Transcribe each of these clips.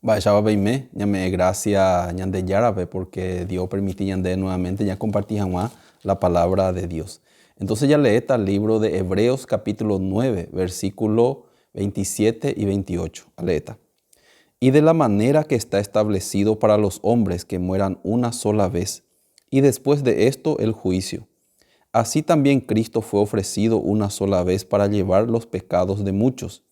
Vaya, veime, ñame gracia ñande yarabe porque Dios permite ñande nuevamente ya compartí jamás la palabra de Dios. Entonces ya leí el libro de Hebreos capítulo 9, versículo 27 y 28. Aleta. Y de la manera que está establecido para los hombres que mueran una sola vez, y después de esto el juicio. Así también Cristo fue ofrecido una sola vez para llevar los pecados de muchos,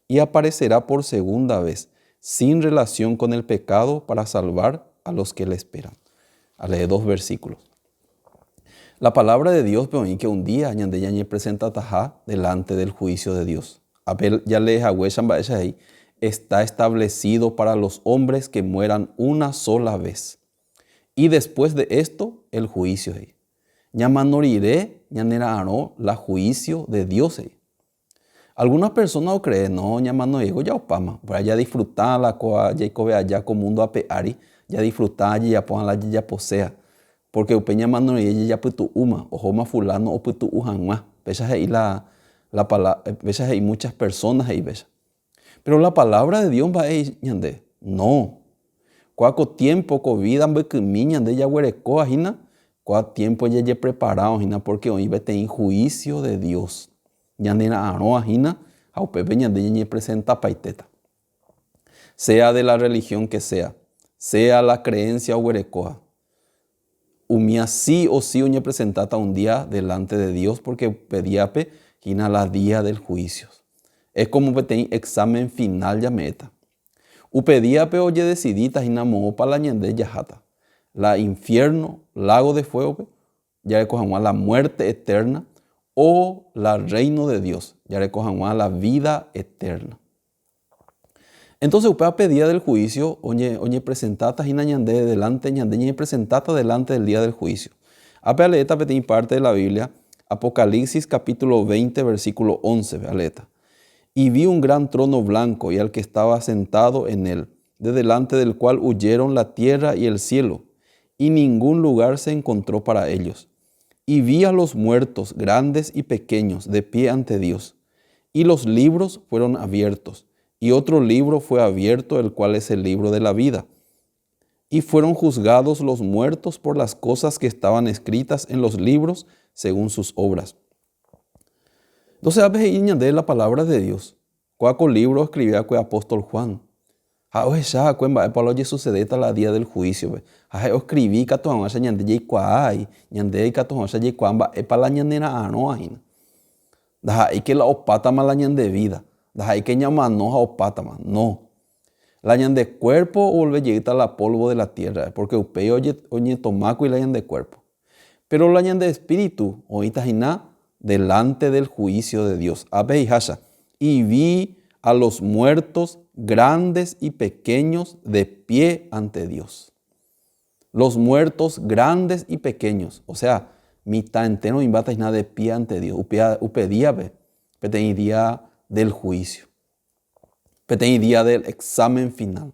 y aparecerá por segunda vez, sin relación con el pecado, para salvar a los que le esperan. A leer 2 versículos. La palabra de Dios, pero que un día ñande ya presenta tajá delante del juicio de Dios. Apel ya le ahí está establecido para los hombres que mueran una sola vez. Y después de esto, el juicio. Ñamanoriré, ñanerano, la juicio de Dios. Algunas personas creen, no, ñamano ego ya opama, para ya disfrutar la coa, ya cobe allá con mundo apeari, ya disfrutar, ya pongan la ya posea. Porque upeña mano y ya putu uma, o homa fulano o putu ujan más. Pesas ahí la palabra, pesas ahí muchas personas ahí, ves. Pero la palabra de Dios va ahí, ñande, no. Cuaco tiempo, COVID, miña de ya huereco, ajina, cuá tiempo ya preparado, ajina, porque hoy vete en juicio de Dios. Ñandina aro, ajina, a pepe ñande ya presenta paiteta. Sea de la religión que sea la creencia o huerecoa. Umia sí o sí uña presentata un día delante de Dios porque pediape gina la día del juicio. Es como que ten examen final ya meta. Upediape oye decidita gina moho para la ñende yajata. La infierno, lago de fuego, ya recojan la muerte eterna o la reino de Dios, ya recojan la vida eterna. Entonces, upea pedía del juicio, oye presentata gina ñande delante, ñande presentata delante del día del juicio. Apea leeta petín parte de la Biblia, Apocalipsis capítulo 20, versículo 11, aleta. Y vi un gran trono blanco y al que estaba sentado en él, de delante del cual huyeron la tierra y el cielo, y ningún lugar se encontró para ellos. Y vi a los muertos, grandes y pequeños, de pie ante Dios, y los libros fueron abiertos. Y otro libro fue abierto, el cual es el libro de la vida. Y fueron juzgados los muertos por las cosas que estaban escritas en los libros según sus obras. Entonces, a veces de la palabra de Dios. ¿Cuál libro escribía el apóstol Juan? Ya, cuemba, Pablo ya sucede la día del juicio. Escribí que todos los ñande ya cuay, ñande que todos los ya cuamba, para la ñandera no hay. Hay que la opata más la ñande vida. Hay que llamar no a opátama, no. La ñande cuerpo vuelve a la polvo de la tierra, porque upey oye tomaco y la ñande cuerpo. Pero la ñande espíritu, oíta jina, delante del juicio de Dios. Y vi a los muertos grandes y pequeños de pie ante Dios. Los muertos grandes y pequeños, o sea, mitad entero y bata de pie ante Dios. Upedía, día del juicio. Día del examen final.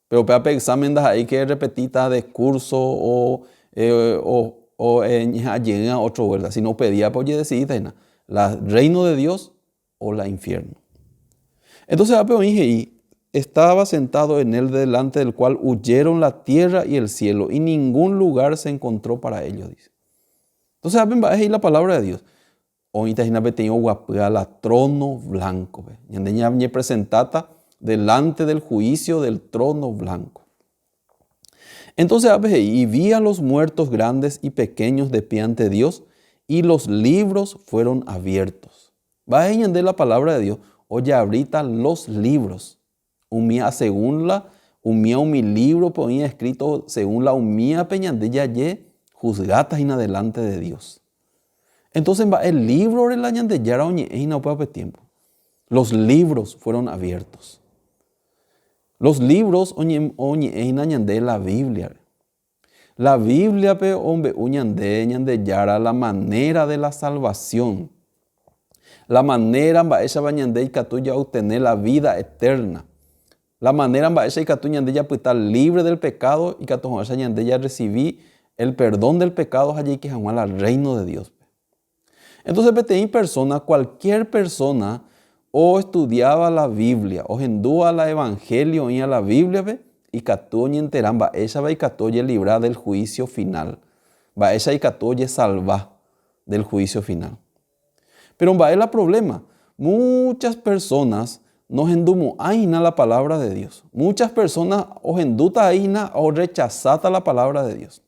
Pero para el examen hay que repetir de curso o llega a otro vuelta. Si no pedía, pues ya decidí, la reino de Dios o la infierno. Entonces, estaba sentado en él delante del cual huyeron la tierra y el cielo y ningún lugar se encontró para ellos, dice. Entonces, ahí la palabra de Dios. Ahorita tengo la trono blanco. Y presentata delante del juicio del trono blanco. Entonces, y vi a los muertos grandes y pequeños de pie ante Dios y los libros fueron abiertos. Va a de la palabra de Dios. Oye, ahorita los libros. Umía según la, mi libro ponía escrito según la umía peñandella ye juzgata en adelante de Dios. Entonces el libro de la ñandeyara y no puede tiempo. Los libros fueron abiertos. Los libros de la Biblia. La Biblia pe hombre ñandeyara la manera de la salvación. La manera en esa bañandey que tú ya obtener la vida eterna. La manera en esa que tú ya estar libre del pecado y que tú ya recibí el perdón del pecado allí que jamás al reino de Dios. Entonces, cualquier persona o estudiaba la Biblia, o hendúa la Evangelio y a la Biblia, ve, y cató y enteran, va ella va y cató y libra del juicio final. Va ella y cató y salva del juicio final. Pero va el problema. Muchas personas nos endumo aina la palabra de Dios. Muchas personas os enduta aina o rechazata la palabra de Dios.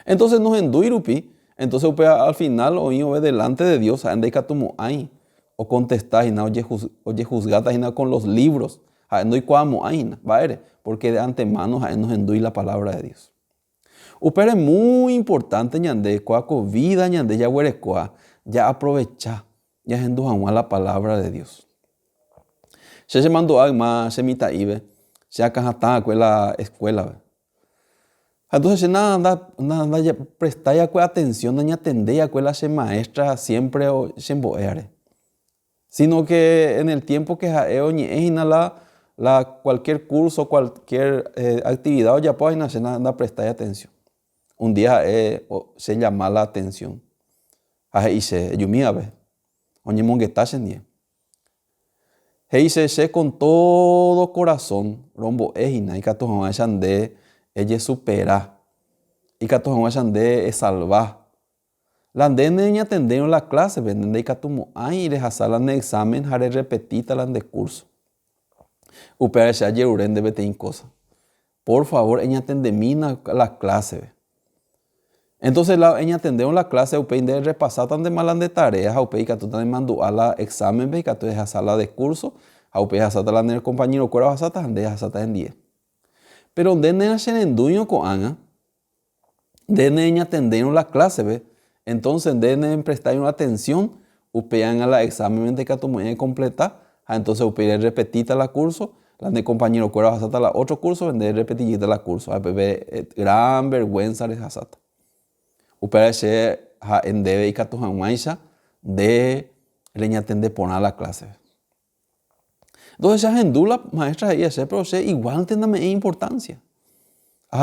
Entonces nos enduirupi. Entonces al final oío delante de Dios ande catumo ai o contestar aina oye juzgata aina con los libros. Andoi cuamo aina, vaere, porque de antemano nos endui la palabra de Dios. Upere muy importante ñande cuaco vida ñande ya huerecoa, ya aprovecha, ya enduja la palabra de Dios. Se mandó a más semita ibe, se acajata la escuela. Entonces nada ya prestar ya atención, ya atender ya la se maestra siempre o se emboere. Sino que en el tiempo que cualquier curso, cualquier actividad ya puede nada prestar atención. Un día se llama la atención. Y se yumía ve. Oye monguetasen die. Y se con todo corazón rombo ejina y catojón de ella supera y catojón de salva. La andene ni atendieron la clase, venden de catumo ay de sala de examen haré repetita la de curso. Upera se ayeruren de betein cosa. Por favor, ella atendemina la clase. Entonces ella atendieron la clase, upei de repasar tan de malas de tareas, upei que tú te mandó a la examen, ve que tú dejas sala de curso, upei hasata la del compañero cuero hasata, ande hasata en 10. Pero de nena se enduño con Ana, de nena atendieron la clase, ve. Entonces de nena prestaron atención, upean a la examen de que tú me completa, entonces upei repetita la curso, la de compañero cuero hasata la otro curso, vende repetita la curso, gran vergüenza les hasata. Upera se en debe y catujan maisha de leña tende poner la clase. Entonces ya en la maestra ahí ese pero se igual tiene importancia.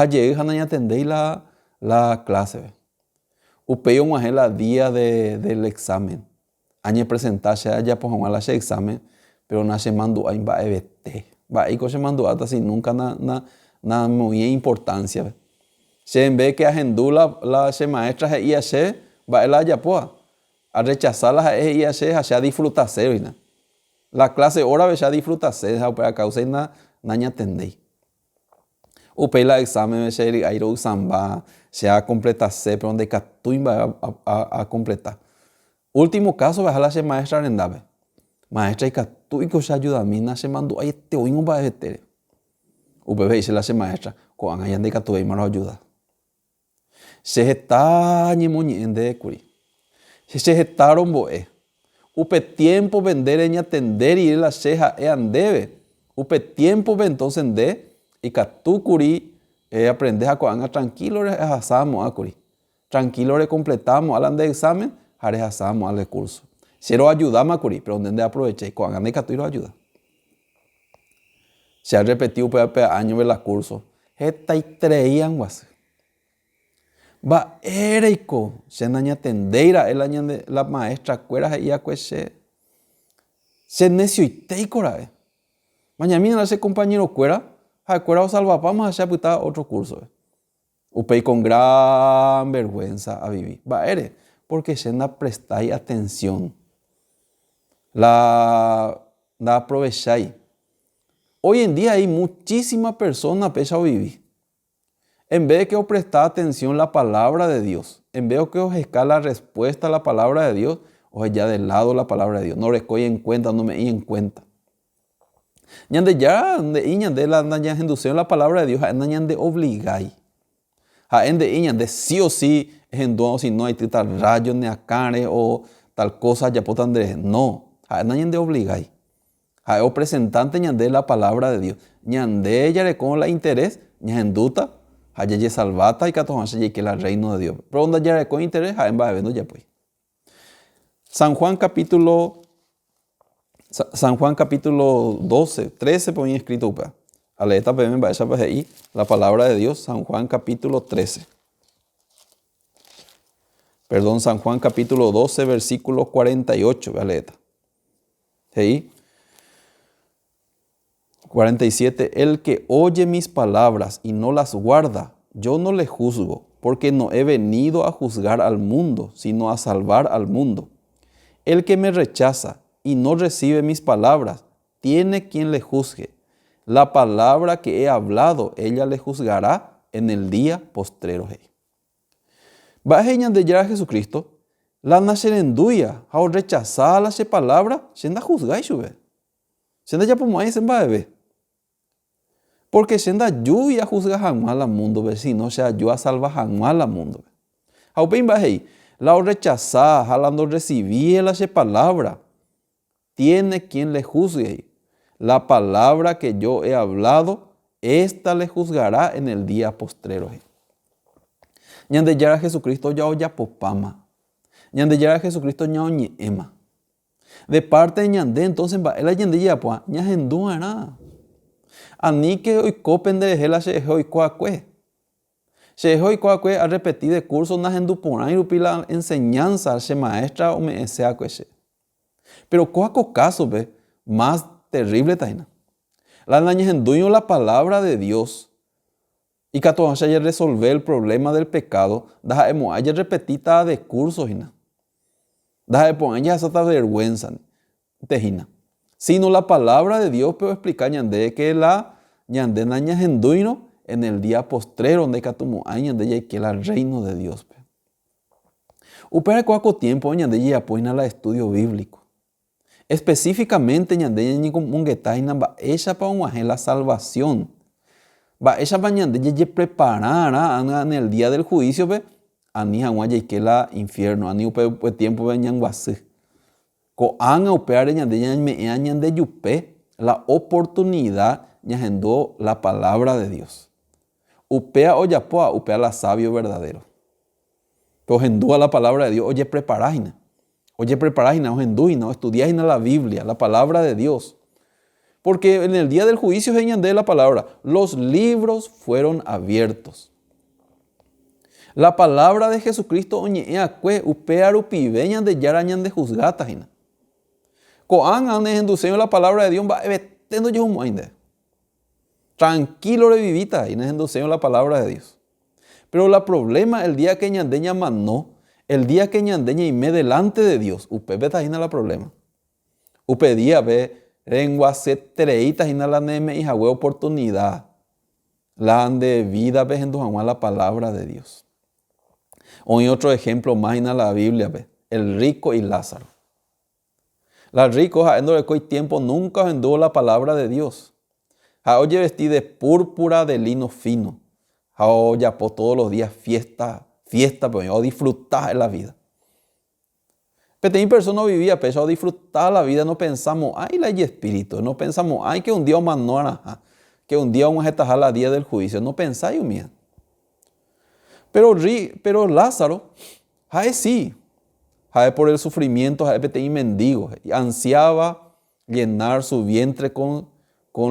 Llegué a atender la clase. Upeo más la día del examen. Añe presentarse allá pues a la examen, pero no se mandó a va EBT. Va y se mandó hasta si nunca na muy importancia. Se en vez que agendula la maestra y hace va el ayapoa a rechazar las y hace a disfrutarse. La clase hora ve ya disfrutarse para causa na naña tendei. Upei la examen se airo samba se a completarse pero donde catuin va a completar. Último caso va a la maestra rendave. Maestra y catuin que se ayuda a mí na se mandó ay te oín va a veter. Upei dice la maestra con allá de catuin me lo ayuda. Se está ñemoñende curi. Se estaron boe. Upe tiempo vender en atender y la ceja andebe. Upe tiempo ven entonces de y catu curi aprendes a coanga tranquilo re asamos a curi. Tranquilo re completamos alan de examen, hare asamos al curso. Cero ayudamos a curi, pero donde aproveché coanga de catu y lo ayuda. Se ha repetido pe año de la curso. Esta y treían guas. Va ereico se naña tendeira el año de la maestra cuera y acuese se necio y teicora mañana ese compañero cuera a cuera o salva vamos a hacer otro curso upei con gran vergüenza a vivir va ere porque se na prestáis atención la aprovecháis. Hoy en día hay muchísimas personas pese a vivir. En vez de que os prestar atención a la palabra de Dios, en vez de que os escala respuesta a la palabra de Dios, os ya de lado la palabra de Dios. No recoge en cuenta, no me en cuenta. Ñande ya de la inducción la palabra de Dios, ñande obligáis. De sí o sí, si no hay tal rayo ni acare o tal cosa ya por Andrés. No, ñande obligáis. O presentante ñande la palabra de Dios. Ñande ya le con la interés, ñanduta. Hayeye salvata y catojanse que el reino de Dios. Pero donde ya con interés, va viendo ya pues. San Juan capítulo 12, 13 pone escrito upa. Aleta peme va esa ahí la palabra de Dios, San Juan capítulo 13. Perdón, San Juan capítulo 12, versículo 48, aleta. Hey. 47. El que oye mis palabras y no las guarda, yo no le juzgo, porque no he venido a juzgar al mundo, sino a salvar al mundo. El que me rechaza y no recibe mis palabras, tiene quien le juzgue. La palabra que he hablado, ella le juzgará en el día postrero. Va a de ya a Jesucristo, la nasherenduya, a rechazar la palabra, se anda juzgar y sube. Se anda ya por ahí se va a beber. Porque se anda lluvia juzga jamás al mundo, si no se ayuda a salvar jamás al mundo. A upin va ahí, la rechazar, jalando recibir la palabra, tiene quien le juzgue. La palabra que yo he hablado, esta le juzgará en el día postrero. Ñande yara Jesucristo ya oya popama. Ñande yara Jesucristo ya oñe ema. De parte de ñande, entonces va el ñande ya pues ñajendu era. Ani que hoy copen de hela se hoy cuacue. Se hoy cuacue a repetir de curso ñajendu por ahí la enseñanza se maestra o me sea cuese. Pero cuaco caso ve más terrible taina. La ñajendu la palabra de Dios. Y que todos haya resolver el problema del pecado, deja de haya repetita de cursos, deja de poner esa vergüenza, tejina. Sino la palabra de Dios, pero explicar ñande que la ñande naña genduino en el día postrero, donde catumo aña de ella que el reino de Dios. Upera cuaco tiempo ñande ya poina la estudio bíblico. Específicamente ñande ni como un getaina va ella para la salvación. Va esa mañana de preparar en el día del juicio ve ani hanguaya que la infierno ani upe tiempo veñan guase co anga upeare ñande me añan de yupe la oportunidad ñajendo la palabra de Dios upea oyapoa upea la sabio verdadero pero hendúa la palabra de Dios oye preparágina o hendúina o estudiágina la Biblia la palabra de Dios. Porque en el día del juicio se añade la palabra, los libros fueron abiertos. La palabra de Jesucristo oñeakue upearu piveñan de yarañan de juzgata. Coan ane enduceo la palabra de Dios va tendo yo un tranquilo revivita y ne enduceo la palabra de Dios. Pero el problema el día que ñandeña manó, el día que ñandeña y me delante de Dios, upe betajina la problema. Upe día ve lengua se treitas y na la neme y jagüe oportunidad. La ande vida vejendo jamás la palabra de Dios. Hoy otro ejemplo más en la Biblia, ve, el rico y Lázaro. Los ricos haciendo de tiempo nunca vendió la palabra de Dios. Oye vestí de púrpura de lino fino. Oye por todos los días fiesta, pero disfrutar de la vida. Pero mi persona vivía, pero disfrutar la vida, no pensamos, ay, la espíritu, no pensamos, ay, que un día manora, que un día vamos a estar la día del juicio, no pensáis mía. Pero Lázaro, ay, sí, ay, por el sufrimiento, ay, petí mendigo, y ansiaba llenar su vientre con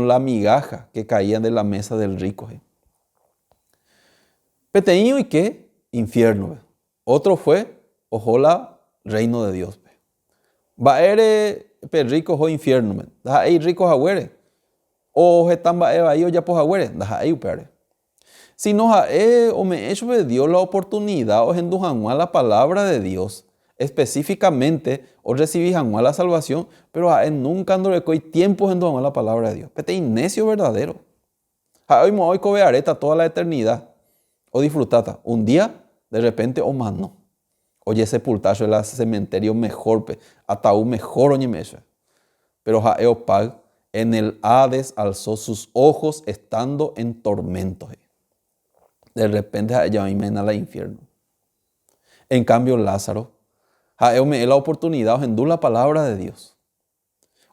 la migaja que caía de la mesa del rico. Peteíño y qué, infierno. Otro fue, ojalá, reino de Dios. Va ere rico o infierno. Deja ahí rico agüere. O están va ahí o ya pues agüere. Deja ahí upere. Si no o me hecho de Dios la oportunidad o endujan la palabra de Dios. Específicamente o recibí la salvación. Pero nunca ando recoy tiempo endujan la palabra de Dios. Pete necio verdadero. Hoy me voy cobeareta toda la eternidad. O disfrutata. Un día de repente o más no. Oye, sepultazo el cementerio mejor, ataúd mejor, oye, meso. Pero Jaeopag en el Hades alzó sus ojos estando en tormento. De repente ya me mena al infierno. En cambio, Lázaro, Jaeo me dio la oportunidad de la palabra de Dios.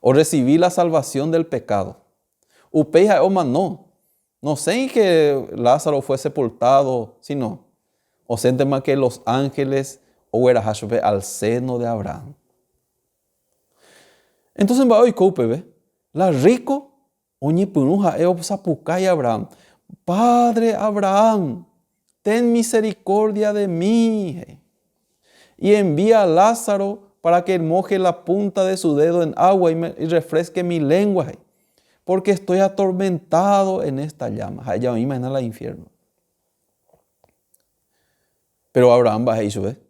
O recibí la salvación del pecado. Upei Jaeo no. No sé en que Lázaro fue sepultado, sino, o siente más que los ángeles o era Hashobe al seno de Abraham. Entonces va hoy coupe, la rico, oñi punuja eo sapucay Abraham. Padre Abraham, ten misericordia de mí. Y envía a Lázaro para que moje la punta de su dedo en agua y refresque mi lengua, porque estoy atormentado en esta llama. Ya me imagino el infierno. Pero Abraham va a decir,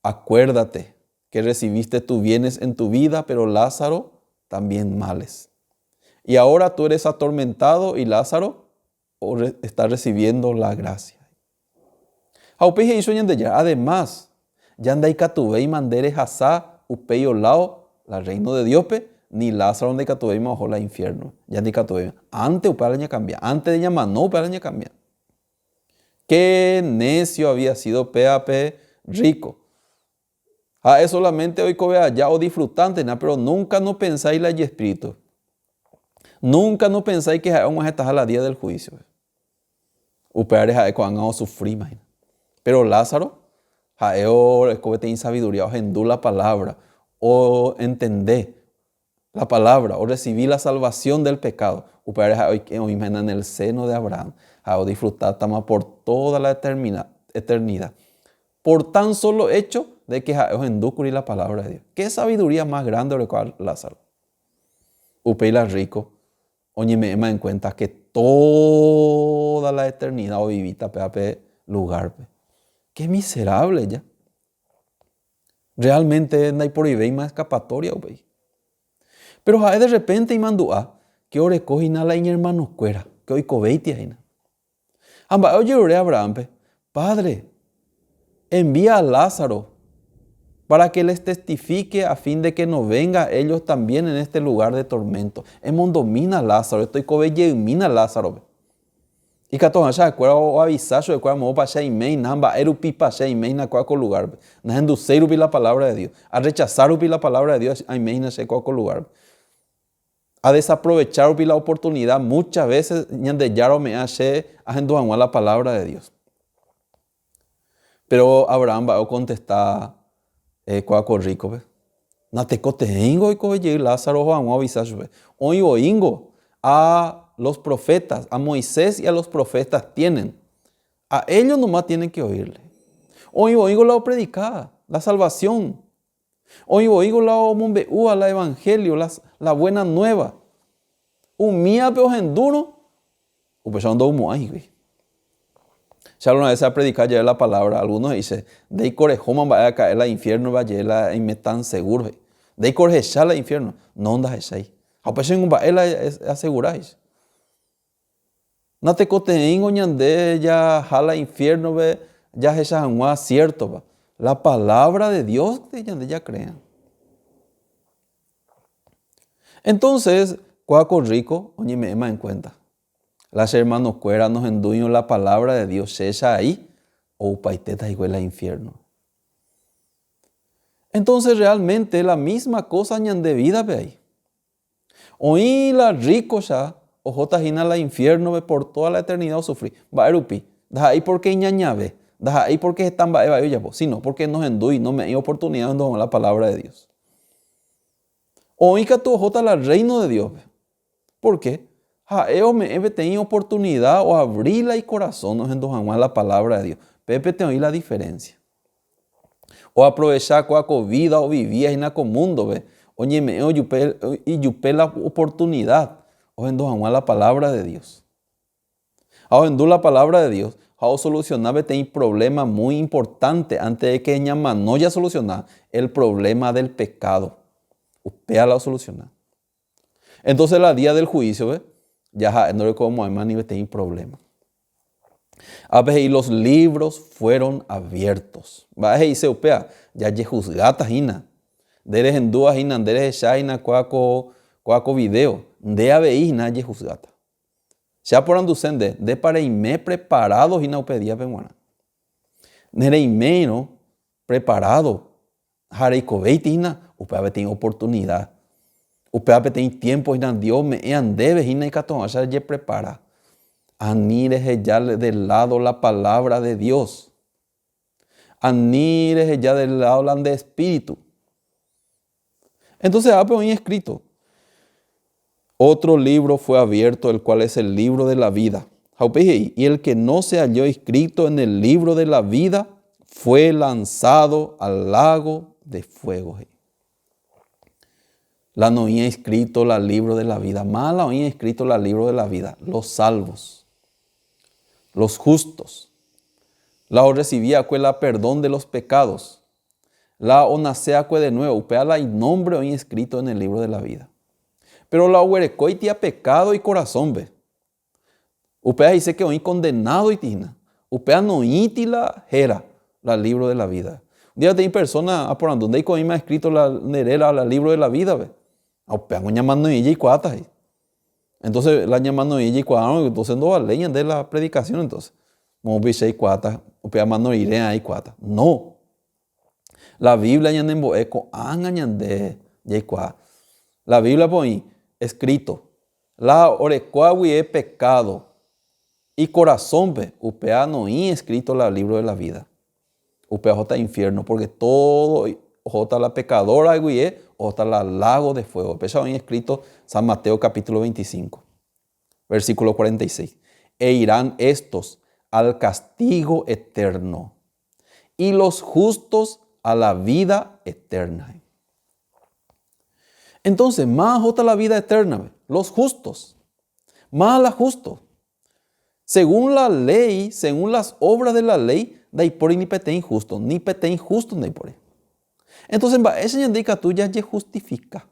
acuérdate que recibiste tus bienes en tu vida, pero Lázaro también males. Y ahora tú eres atormentado y Lázaro está recibiendo la gracia. Además, Yandai Catubei Mandere Hasá Upeyo Lao, la reino de Dios, ni Lázaro donde Catubei Majo la infierno. Yandai Catubei. Antes Upalaña cambia. Antes de llamar, no Upalaña cambia. Qué necio había sido P.A.P. rico. Es solamente hoy que vea ya o disfrutante, pero nunca no pensáis la y espíritu. Nunca no pensáis que vamos a estar a la día del juicio. Upeares a cuando sufrir, imagina. Pero Lázaro, es como te insabiduría, o endú la palabra, o entender la palabra, o recibir la salvación del pecado. Upeares hoy en el seno de Abraham, o disfrutar tama por toda la eternidad. Por tan solo hecho de que os endúcuri la palabra de Dios. ¿Qué sabiduría más grande de cual Lázaro? Upeila rico, oye me en cuenta que toda la eternidad o vivita pe lugar. Qué miserable ya. Realmente no hay por ahí más escapatoria. Pero de repente y mandua que ore cojina la hermano cuera, que hoy cobeiti ahí. Amba oye oré a Abraham, Padre, envía a Lázaro para que les testifique a fin de que no venga ellos también en este lugar de tormento. En domina Lázaro, estoy cobeye mina Lázaro. Y que todos ya acuerdo o avisajo de cuál modo para y mei namba erupi para y mei na cuál lugar. Na enducir la palabra de Dios, a rechazar la palabra de Dios, a mei na se cuál lugar. A desaprovechar la oportunidad muchas veces ñande yaro me hace a enduanguar la palabra de Dios. Pero Abraham va a contestar cuaco rico, na te cotengo y coye Lázaro va a avisar, hoy oingo a los profetas, a Moisés y a los profetas tienen. A ellos nomás tienen que oírle. Hoy oigo la predicada, la salvación. Hoy oigo la mombeúa, la evangelio, la buena nueva. Un mía peor enduro, o pues ando humo ahí, güey. Ya una vez a predicar ya la palabra, algunos dicen, de ahí corejoma va a caer al infierno, va a llegar y me tan seguro. De ahí corejá al infierno, no andas esa ahí. A pesar de que aseguráis. No te cotengo ñande ya jala infierno ve ya esa agua cierto va. La palabra de Dios ñande ya crean. Entonces, cuaco rico, oye me ema en cuenta. Las hermanos cueras nos enduño la palabra de Dios, esa ahí o paiteta igual al infierno. Entonces realmente la misma cosa ñande vida ve ahí. Oí la rico ya o jotajina la infierno por toda la eternidad o sufrir. Va erupi. Da ahí porque ñañabe. Da ahí porque están va eva sino porque nos endui, no me hay oportunidad de la palabra de Dios. Oí que tu jota la reino de Dios. ¿Por qué? Eo me he tenido oportunidad o abrir el corazón nos endojamos la palabra de Dios. Pepe te oí la diferencia. O aprovechar cuaco vida o vivía en el mundo, ve. Oye me y yupe la oportunidad. O endojamos la palabra de Dios. Ahora endú la palabra de Dios. Ahora solucionar un problema muy importante antes de que ñama no ya solucionar el problema del pecado. Upea la solucionar. Entonces la día del juicio, ¿ve? Ya no le como más ni tiene problema. A veces y los libros fueron abiertos. Va y se upea ya ye juzgata hina. Deres en dudas hina, deres shaina cuaco video. De aveí na ye juzgata. Ya por anducende de para ime preparado hina upedia pemuana. Nere ime no preparado. Harei cobeiti hina upea tiene oportunidad. Upea tiene tiempo hina Dios me debe hina y catón ya ye prepara. Anires ya del lado la palabra de Dios. Anires ya del lado de espíritu. Entonces ha escrito. Otro libro fue abierto, el cual es el libro de la vida. Y el que no se halló escrito en el libro de la vida fue lanzado al lago de fuego. La no había escrito el libro de la vida. Más la había escrito el libro de la vida. Los salvos, los justos. La o recibía la perdón de los pecados. La o nacea de nuevo. Upea la nombre había escrito en el libro de la vida. Pero la huerecoi tía pecado y corazón ve. Upea dice que hoy condenado y tina. Upea no iti la jera, la libro de la vida. Un día hay personas por donde hay me ha escrito la nerera, la libro de la vida ve. Upea no llamando ella y cuata. Entonces la llamando ella y cuata, entonces no vale de la predicación entonces. Como biche y cuata, upea mano iré ahí cuata. No. La Biblia ya en boeco de yecua. La Biblia pone escrito. La orecuawi es pecado. Y corazón ve, upea no y escrito el libro de la vida. Upea jota infierno, porque todo jota la pecadora guie, jota la lago de fuego. Upea hoy escrito San Mateo capítulo 25, versículo 46. E irán estos al castigo eterno, y los justos a la vida eterna. Entonces, más jota la vida eterna, los justos, más la justo. Según la ley, según las obras de la ley, da por ni pete injusto, ni pete injusto ni por. Entonces, ese indica tú ya justifica.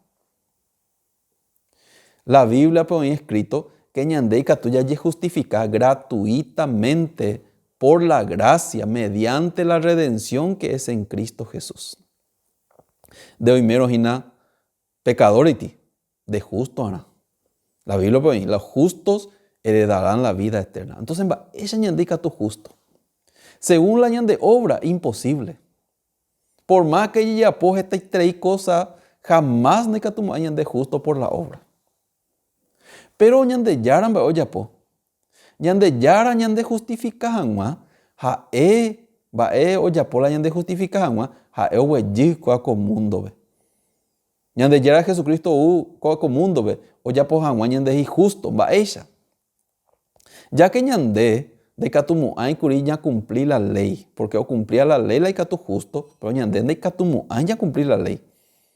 La Biblia pone escrito que ñandeika tú ya justifica gratuitamente por la gracia, mediante la redención que es en Cristo Jesús. De hoy mero hina pecadority, de justo ana. La Biblia pone, los justos heredarán la vida eterna. Entonces, ella indica tu justo. Según la de obra, imposible. Por más que ella apoye esta tres cosas, jamás neka tu de justo por la obra. Pero ñande yaran ba oya po. Ñande yara ñande justificahan ha ba oya po la ñande justificahan ha oye kwa mundo be. Ñande yara Jesucristo kwa mundo be oya po han ñande injusto ba ella. Ya que ñande de catumu hay ya cumplir la ley, porque o cumplía la ley la y catu justo, pero ñande de catumu hay ya cumplir la ley.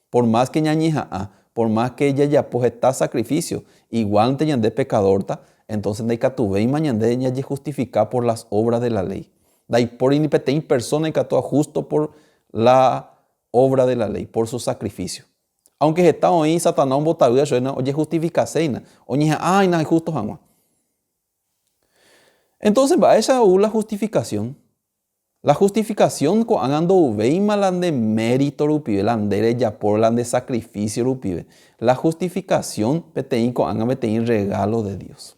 Por más que ñañija por más que ella ya pues está sacrificio, igual te ñande pecadorta, entonces de catu y ñande ya justificar por las obras de la ley. Dai por inipetén persona y catu justo por la obra de la ley, por su sacrificio. Aunque está hoy Satanás un botadura, oye justifica seina, oye ay no hay justo jamás. Entonces, va esa la justificación. La justificación con andando veima la de mérito rupibe, la de ya por la de sacrificio rupibe. La justificación peteín con anga peteín regalo de Dios.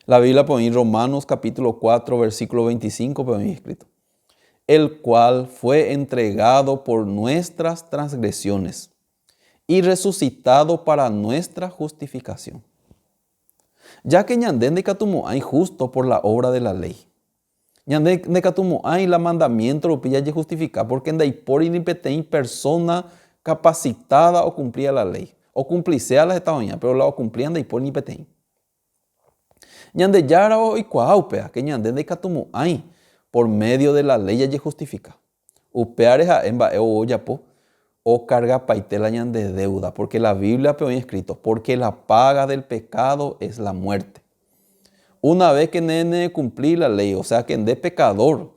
La Biblia pone en Romanos capítulo 4 versículo 25 pone escrito. El cual fue entregado por nuestras transgresiones y resucitado para nuestra justificación. Ya que ñandén de catumo hay justo por la obra de la ley. Ñandén de catumo hay la mandamiento lo pilla de justificar porque en por inipetén persona capacitada o cumplía la ley. O cumplícea la estadoña, pero la o cumplían de por inipetén. Ñande yara o ikuaupea que ñandén de catumo hay por medio de la ley de justifica. Upeareja en baeo oyapo. O carga paitela de deuda, porque la Biblia pone escrito, porque la paga del pecado es la muerte. Una vez que nene cumplir la ley, o sea que en de pecador,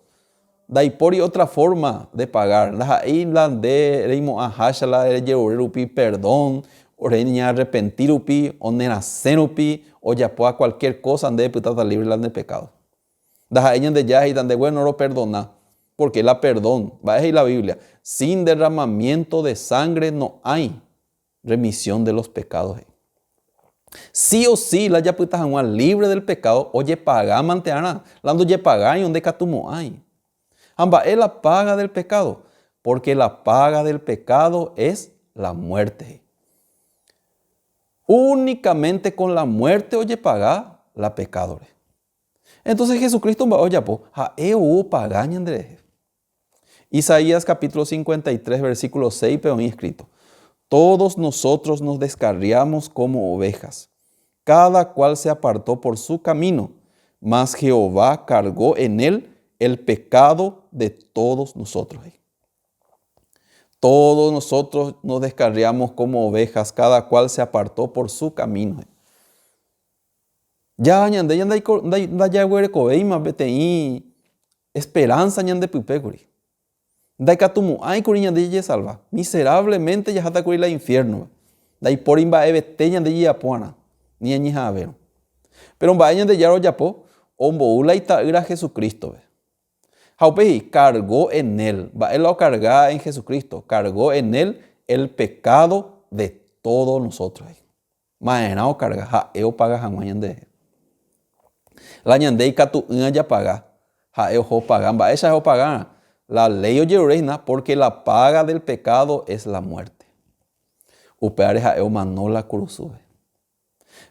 da y por otra forma de pagar. La isla de reimo ajashala de yerupi perdón, o reña arrepentir upi, o nenacer upi, o ya pueda cualquier cosa ande putada libre la de pecado. Da ella de ya y de bueno no perdona. Porque la perdón, va a decir la Biblia, sin derramamiento de sangre no hay remisión de los pecados. Sí o sí, la yaputa janual libre del pecado, oye paga manteana, lando ye paga y donde catumo hay. Amba es la paga del pecado, porque la paga del pecado es la muerte. Únicamente con la muerte oye paga la pecadores. Entonces Jesucristo va oye po, ja pagaña Andrés. Isaías capítulo 53 versículo 6 pero escrito. Todos nosotros nos descarriamos como ovejas. Cada cual se apartó por su camino, mas Jehová cargó en él el pecado de todos nosotros. Todos nosotros nos descarriamos como ovejas, cada cual se apartó por su camino. Ya ñande ya huere coveima BTI esperanza ñande pipecuri. Dai katumu ay kuri ñande ye salva. Miserablemente ya hata kuri la infierno. Dai por imba ebete ñande ya puana. Ni añija ver. Pero mba ñande yaro yapo ombo ula ita Jesucristo. Jaupeji cargó en él, va él lo carga en Jesucristo, cargó en él el pecado de todos nosotros. Maenao carga, jaeo paga jamañande. La ñandei katu ya paga, jaeo jo pagan, va esa jo paga. La ley oye reina porque la paga del pecado es la muerte. Upeare jaeo manó la cruzube.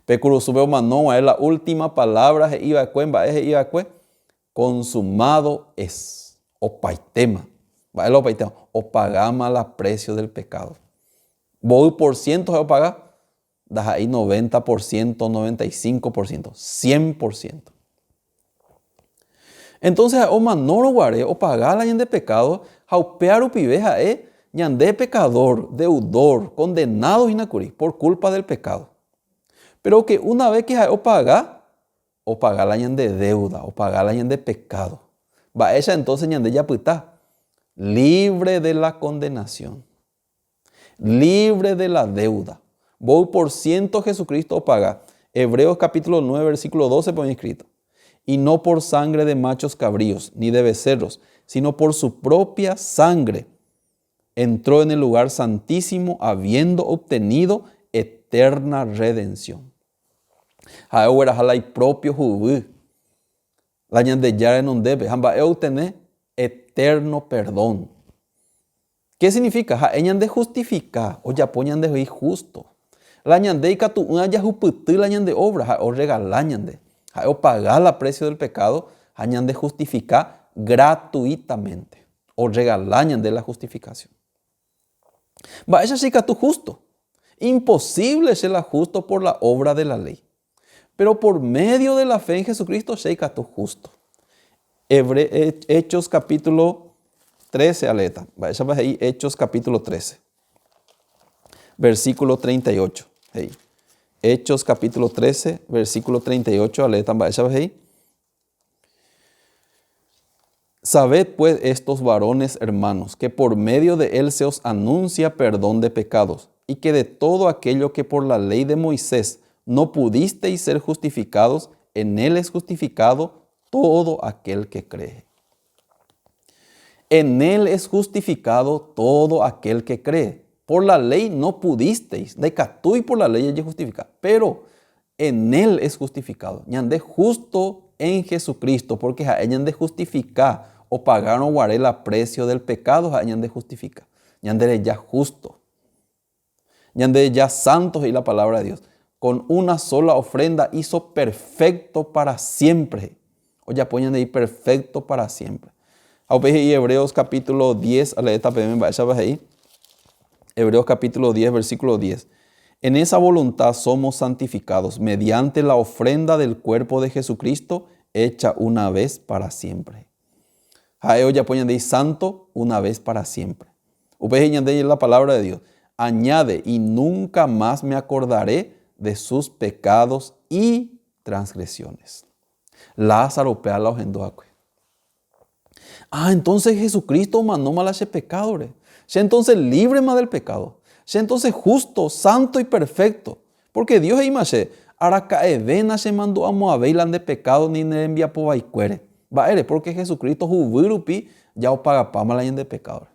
Pe cruzube manó es la última palabra je iba cuemba es iba cue. Consumado es, o paitema, o pagama la precio del pecado. Voy por ciento de pagar, das ahí 90%, 95%, 100%. Entonces, o manoro guare, o pagar la ñande pecado, jaupear upiveja ñande pecador, deudor, condenado inacuri por culpa del pecado. Pero que una vez que o pagar la ñande deuda, o pagar la ñande pecado. Va ella entonces ñande ya puta, libre de la condenación, libre de la deuda. Voy por ciento Jesucristo paga. Hebreos capítulo 9, versículo 12 pone escrito. Y no por sangre de machos cabríos, ni de becerros, sino por su propia sangre. Entró en el lugar santísimo, habiendo obtenido eterna redención. Ahora jalai propio jubu. La ñande yara non debe. Hamba obtener eterno perdón. ¿Qué significa? Ja ñande justifica. O ya poñan de justo. La ñande y catu ya juputu la ñande obra. Ja o regala ñande. Ja o pagar la precio del pecado. Ja ñande justifica gratuitamente. O regala ñande la justificación. Va esa sí catu justo. Imposible ser la justo por la obra de la ley. Pero por medio de la fe en Jesucristo, Sheikatu justo. Hechos capítulo 13, aleta. Hechos capítulo 13. Versículo 38. Hechos capítulo 13, versículo 38, aleta. Sabed pues estos varones hermanos, que por medio de él se os anuncia perdón de pecados, y que de todo aquello que por la ley de Moisés no pudisteis ser justificados, en él es justificado todo aquel que cree. En él es justificado todo aquel que cree. Por la ley no pudisteis, de catúi por la ley es justificado, pero en él es justificado. Ñande justo en Jesucristo, porque ñande justifica o pagaron guarela precio del pecado, ñande justifica. Ñande ya justo. Ñande ya santos y la palabra de Dios. Con una sola ofrenda hizo perfecto para siempre. O ya ponen ahí perfecto para siempre. Y Hebreos capítulo 10, Hebreos capítulo 10, versículo 10. En esa voluntad somos santificados mediante la ofrenda del cuerpo de Jesucristo hecha una vez para siempre. Jaeo ya ponen ahí santo una vez para siempre. La palabra de Dios. Añade, y nunca más me acordaré de sus pecados y transgresiones. Lázaro pea la ojendoacue. Entonces Jesucristo mandó mal a ese pecado. Entonces libre más del pecado. Entonces justo, santo y perfecto. Porque Dios es imache. Aracaedena se mandó a Moabeilan de pecado ni ne envía po baicuere. Porque Jesucristo jubirupi ya o paga pama la de pecado.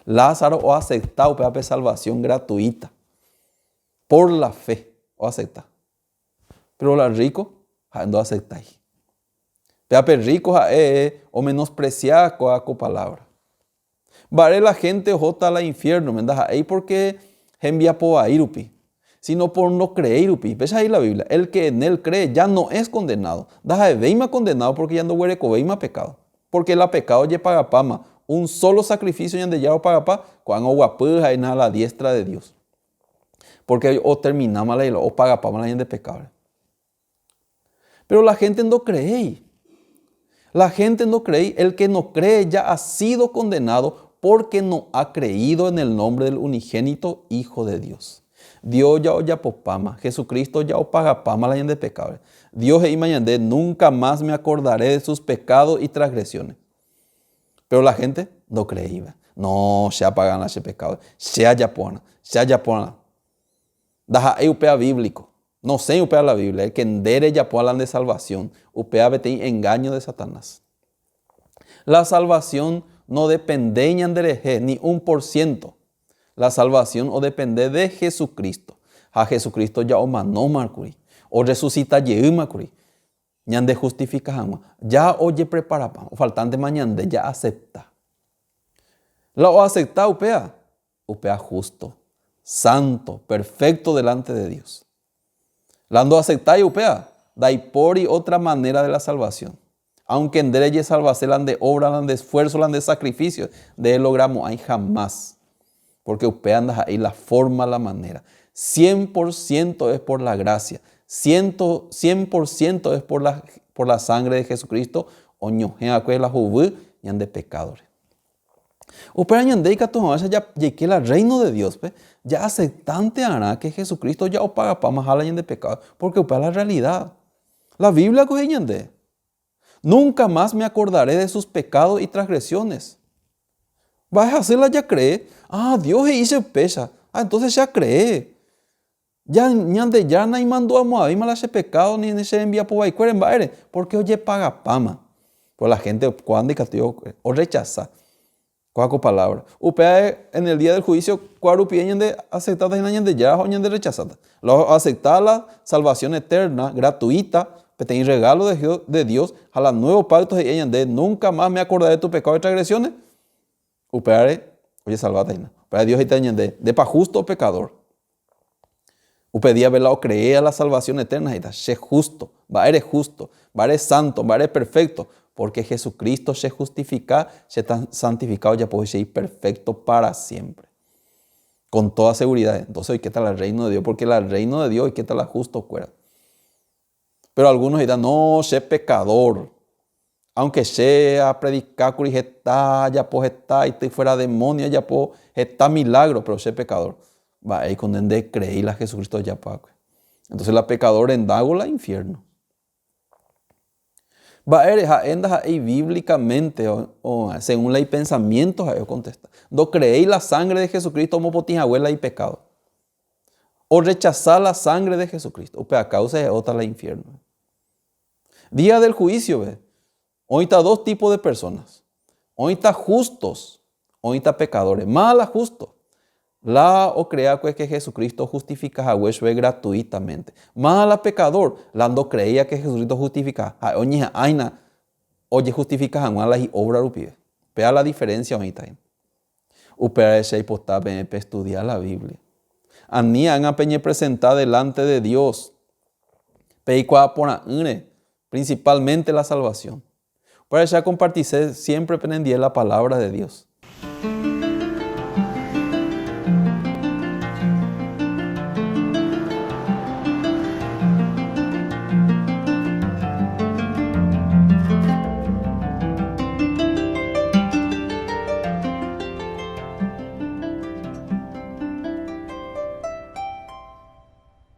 Lázaro o aceptado para salvación gratuita. Por la fe. O acepta. Pero la rico, no acepta. Peape rico o menospreciar con palabra. Vare la gente jota la infierno, ¿mendaja? Ahí porque envía po a irupi. Sino por no creer irupi. ¿Ves ahí la Biblia? El que en él cree ya no es condenado. Daja de veima condenado porque ya no huele veima pecado. Porque la pecado ya paga pama. Un solo sacrificio ya de ya o paga pa. Cuando guapuja en la diestra de Dios. Porque o terminamos la o paga para la gente de pecado. Pero la gente no cree. La gente no cree. El que no cree ya ha sido condenado porque no ha creído en el nombre del unigénito Hijo de Dios. Dios ya oya popama, Jesucristo ya o paga pama la de pecado. Dios e imayande, nunca más me acordaré de sus pecados y transgresiones. Pero la gente no creía. No, ya pagan las pecados. Ya yapona. Daja e upea bíblico. No sé upea la Biblia. El que endere yapona de salvación. Upea vete engaño de Satanás. La salvación no depende ni 1%. La salvación o depende de Jesucristo. A Jesucristo ya o manó marcuri. O resucita ye marcuri. Ñande justifica jamás. Ya oye prepara. O faltante mañana ya acepta. La o acepta upea. Upea justo, santo, perfecto delante de Dios. Lando acepta y upea. Dai por y otra manera de la salvación. Aunque en dereye salvación, lan de obra, lan de esfuerzo, lan de sacrificio, de él logramos ahí jamás. Porque usted anda ahí la forma, la manera. 100% es por la gracia. 100% es por la sangre de Jesucristo. Oñojea que la juventud y ande pecadores. Usted añade que ya llegué al reino de Dios. Ya aceptante hará que Jesucristo ya o paga para más a la de pecado. Porque usted es la realidad. La Biblia que añade. Nunca más me acordaré de sus pecados y transgresiones. Vas a hacerla, ya cree. Ah, Dios hizo pesa. Ah, entonces ya cree. Ya ñande ya no mandó a Moabim a ese pecado ni se envía por ahí. Porque oye paga pama. Pues la gente cuando o rechaza. Cuaco palabra. Upea en el día del juicio, cuál piden de aceptar de ya o de rechazar. Lo aceptar la salvación eterna, gratuita, un regalo de Dios a los nuevos pactos de nunca más me acordaré de tu pecado y transgresiones. Upeare, oye, salvate. Para Dios y te de pa justo o pecador. Upedía verla o creía la salvación eterna. Se justo, va eres justo, va eres santo, va eres perfecto. Porque Jesucristo se justifica, se está santificado, ya puede ser perfecto para siempre. Con toda seguridad. Entonces, ¿qué tal el reino de Dios? Porque el reino de Dios, ¿y qué tal la justo fuera? Pero algunos dirán, no, sé pecador. Aunque sea predicar, ya pues está, y fuera demonio, ya pues está milagro, pero sé pecador. Va ahí con de creer a Jesucristo ya paco. Entonces la pecadora en dagola infierno. Va ahí bíblicamente, según ley pensamientos, ahí contesta. No creéis la sangre de Jesucristo como potín abuela y pecado. O rechazar la sangre de Jesucristo. O a causa de otra la infierno. Día del juicio, ¿ve? Hoy está dos tipos de personas. Hoy está justos, hoy está pecadores. Mala justo. La o crea que Jesucristo justifica a hueso gratuitamente. Mala pecador. La no creía que Jesucristo justifica. Oye justifica a mala y obra rupie. Vea la diferencia ahorita. Upera ese hipotá para estudiar la Biblia. Ani han peñe presentar delante de Dios. Peicua por principalmente la salvación. Para ya compartirse siempre aprendí la palabra de Dios.